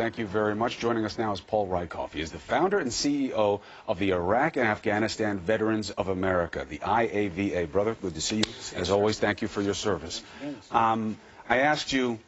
Thank you very much. Joining us now is Paul Rieckhoff. He is the founder and CEO of the Iraq and Afghanistan Veterans of America, the IAVA. Brother, good to see you. As always, thank you for your service. I asked you,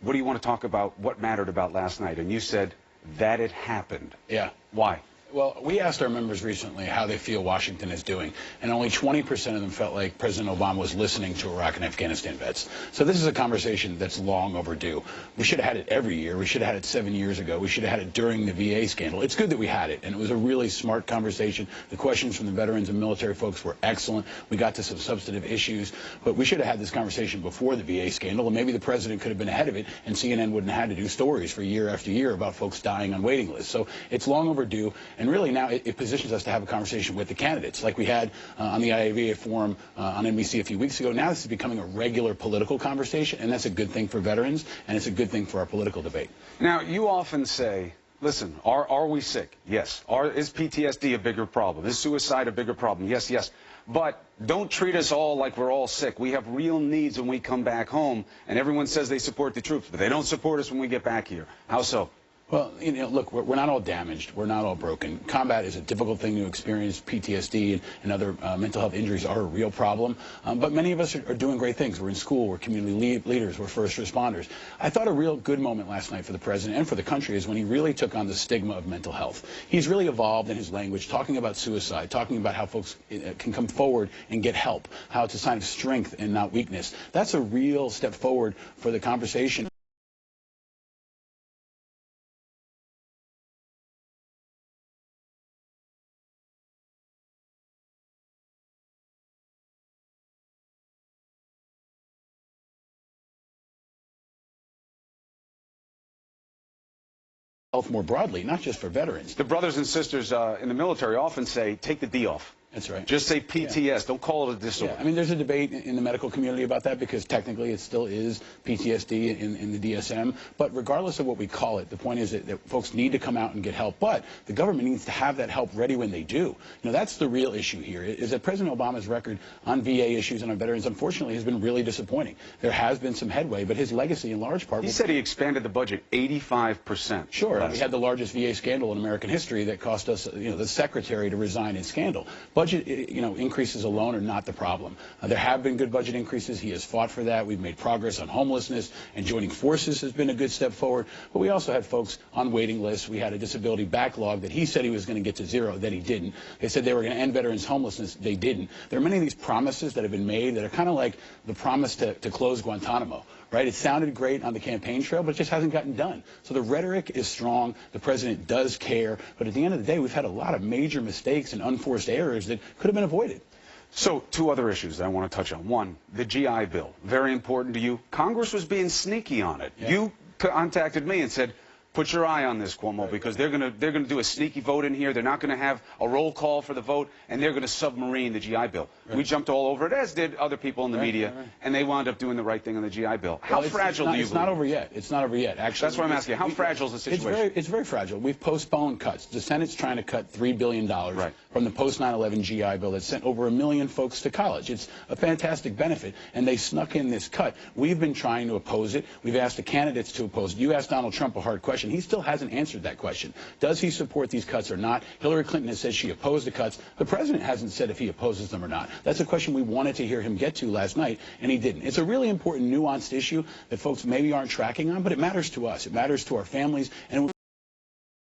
what do you want to talk about, what mattered about last night? And you said that it happened. Yeah. Why? Well, we asked our members recently how they feel Washington is doing, and only 20% of them felt like President Obama was listening to Iraq and Afghanistan vets. So this is a conversation that's long overdue. We should have had it every year. We should have had it 7 years ago. We should have had it during the VA scandal. It's good that we had it, and it was a really smart conversation. The questions from the veterans and military folks were excellent. We got to some substantive issues, but we should have had this conversation before the VA scandal, and maybe the president could have been ahead of it, and CNN wouldn't have had to do stories for year after year about folks dying on waiting lists. So it's long overdue. And really now it positions us to have a conversation with the candidates like we had on the IAVA forum on NBC a few weeks ago. Now this is becoming a regular political conversation, and that's a good thing for veterans, and it's a good thing for our political debate. Now, you often say, listen, are we sick? Yes. Is PTSD a bigger problem? Is suicide a bigger problem? Yes, yes. But don't treat us all like we're all sick. We have real needs when we come back home, and everyone says they support the troops, but they don't support us when we get back here. How so? Well, you know, look, we're not all damaged. We're not all broken. Combat is a difficult thing to experience. PTSD and other mental health injuries are a real problem. But many of us are doing great things. We're in school. We're community leaders. We're first responders. I thought a real good moment last night for the president and for the country is when he really took on the stigma of mental health. He's really evolved in his language, talking about suicide, talking about how folks can come forward and get help, how it's a sign of strength and not weakness. That's a real step forward for the conversation. Health more broadly, not just for veterans. The brothers and sisters in the military often say, take the D off. That's right. Just say PTS. Yeah. Don't call it a disorder. Yeah. I mean, there's a debate in the medical community about that because technically it still is PTSD in the DSM. But regardless of what we call it, the point is that folks need to come out and get help. But the government needs to have that help ready when they do. You know, that's the real issue here, is that President Obama's record on VA issues and on veterans, unfortunately, has been really disappointing. There has been some headway, but his legacy in large part... He said he expanded the budget 85%. Sure. We had the largest VA scandal in American history that cost us, you know, the secretary to resign in scandal. Budget, you know, increases alone are not the problem. There have been good budget increases. He has fought for that. We've made progress on homelessness, and joining forces has been a good step forward. But we also had folks on waiting lists. We had a disability backlog that he said he was going to get to zero, that he didn't. They said they were going to end veterans' homelessness. They didn't. There are many of these promises that have been made that are kind of like the promise to close Guantanamo. Right? It sounded great on the campaign trail, but it just hasn't gotten done. So the rhetoric is strong. The president does care. But at the end of the day, we've had a lot of major mistakes and unforced errors that could have been avoided. So, two other issues that I want to touch on. One, the GI Bill. Very important to you. Congress was being sneaky on it. Yeah. You contacted me and said, put your eye on this, Cuomo, because they're gonna do a sneaky vote in here. They're not gonna have a roll call for the vote, and they're gonna submarine the GI Bill. Right. We jumped all over it, as did other people in the media, and they wound up doing the right thing on the GI Bill. How fragile do you believe? It's not over yet. It's not over yet. Actually, that's what I'm asking. How fragile is the situation? It's very fragile. We've postponed cuts. The Senate's trying to cut $3 billion from the post 9/11 GI Bill that sent over 1 million folks to college. It's a fantastic benefit, and they snuck in this cut. We've been trying to oppose it. We've asked the candidates to oppose it. You asked Donald Trump a hard question. He still hasn't answered that question. Does he support these cuts or not? Hillary Clinton has said she opposed the cuts. The president hasn't said if he opposes them or not. That's a question we wanted to hear him get to last night, and he didn't. It's a really important, nuanced issue that folks maybe aren't tracking on, but it matters to us. It matters to our families, and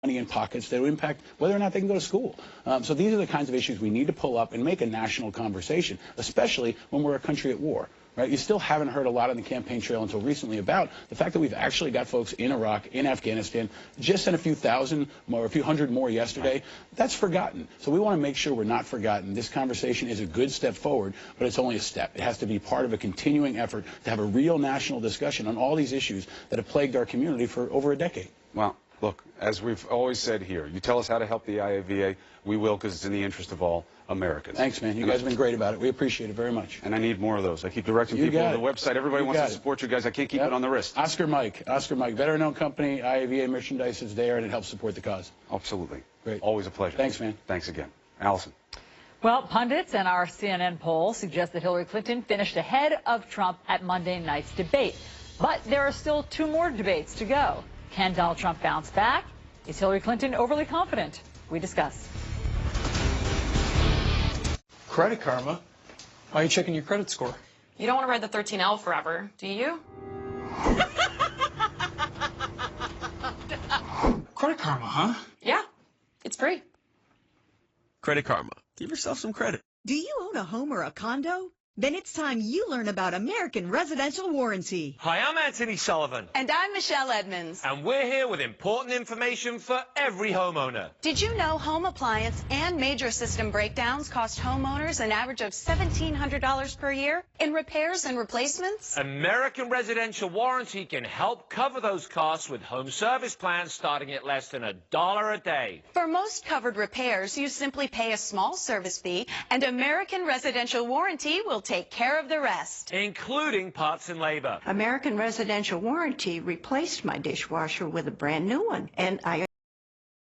money in pockets that will impact whether or not they can go to school. So these are the kinds of issues we need to pull up and make a national conversation, especially when we're a country at war. Right? You still haven't heard a lot on the campaign trail until recently about the fact that we've actually got folks in Iraq, in Afghanistan, just sent a few thousand more, a few hundred more yesterday. That's forgotten. So we want to make sure we're not forgotten. This conversation is a good step forward, but it's only a step. It has to be part of a continuing effort to have a real national discussion on all these issues that have plagued our community for over a decade. Well, look, as we've always said here, you tell us how to help the IAVA, we will, because it's in the interest of all Americans. Thanks, man. You guys have been great about it. We appreciate it very much. And I need more of those. I keep directing people to the website. Everybody wants to support you guys. I can't keep it on the wrist. Oscar Mike, veteran-owned company, IAVA merchandise is there, and it helps support the cause. Absolutely. Great. Always a pleasure. Thanks, man. Thanks again. Allison. Well, pundits and our CNN poll suggest that Hillary Clinton finished ahead of Trump at Monday night's debate. But there are still 2 more debates to go. Can Donald Trump bounce back? Is Hillary Clinton overly confident? We discuss. Credit Karma? Why are you checking your credit score? You don't want to ride the 13L forever, do you? Credit Karma, huh? Yeah, it's free. Credit Karma. Give yourself some credit. Do you own a home or a condo? Then it's time you learn about American Residential Warranty. Hi, I'm Anthony Sullivan. And I'm Michelle Edmonds. And we're here with important information for every homeowner. Did you know home appliance and major system breakdowns cost homeowners an average of $1,700 per year in repairs and replacements? American Residential Warranty can help cover those costs with home service plans starting at less than $1 a day. For most covered repairs, you simply pay a small service fee, and American Residential Warranty will take care of the rest, including parts and labor. American Residential Warranty replaced my dishwasher with a brand new one, and I